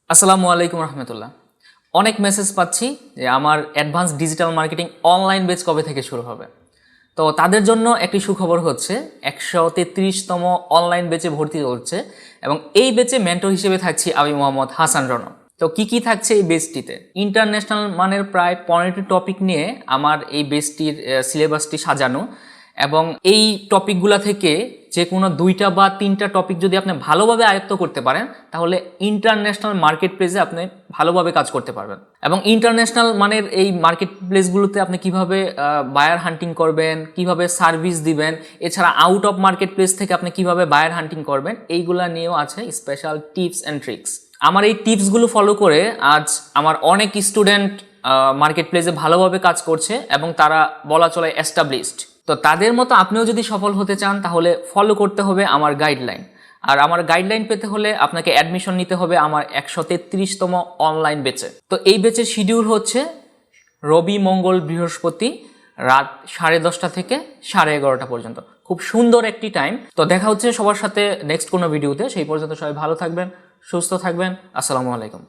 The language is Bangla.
আসসালামু আলাইকুম রহমতুল্লাহ। অনেক মেসেজ পাচ্ছি যে আমার অ্যাডভান্স ডিজিটাল মার্কেটিং অনলাইন বেচ কবে থেকে শুরু হবে। তো তাদের জন্য একটি সুখবর হচ্ছে 133তম অনলাইন বেচে ভর্তি হচ্ছে এবং এই বেচে মেন্টর হিসেবে থাকছি আমি মোহাম্মদ হাসান রনক। তো কি থাকছে এই বেচটিতে? ইন্টারন্যাশনাল মানের প্রায় 15টি টপিক নিয়ে আমার এই বেচটির সিলেবাসটি সাজানো এবং এই টপিকগুলা থেকে যে কোনো 2টা বা 3টা টপিক যদি আপনি ভালোভাবে আয়ত্ত করতে পারেন তাহলে ইন্টারন্যাশনাল মার্কেট প্লেসে আপনি ভালোভাবে কাজ করতে পারবেন। এবং ইন্টারন্যাশনাল মানের এই মার্কেট প্লেসগুলোতে আপনি কিভাবে বায়ার হান্টিং করবেন, কিভাবে সার্ভিস দিবেন, এছাড়া আউট অফ মার্কেট প্লেস থেকে আপনি কিভাবে বায়ার হান্টিং করবেন, এইগুলা নিয়েও আছে স্পেশাল টিপস অ্যান্ড ট্রিক্স। আমার এই টিপসগুলো ফলো করে আজ আমার অনেক স্টুডেন্ট মার্কেট প্লেসে ভালোভাবে কাজ করছে এবং তারা বলা চলে এস্টাবলিশড। তো তাদের মতো আপনিও যদি সফল হতে চান তাহলে ফলো করতে হবে আমার গাইডলাইন। আর আমার গাইডলাইন পেতে হলে আপনাকে অ্যাডমিশন নিতে হবে আমার 133তম অনলাইন বেচে। তো এই বেচের শিডিউল হচ্ছে রবি, মঙ্গল, বৃহস্পতি রাত 10:30 থেকে 11:30 পর্যন্ত। খুব সুন্দর একটি টাইম। তো দেখা হচ্ছে সবার সাথে নেক্সট কোনো ভিডিওতে। সেই পর্যন্ত সবাই ভালো থাকবেন, সুস্থ থাকবেন। আসসালামু আলাইকুম।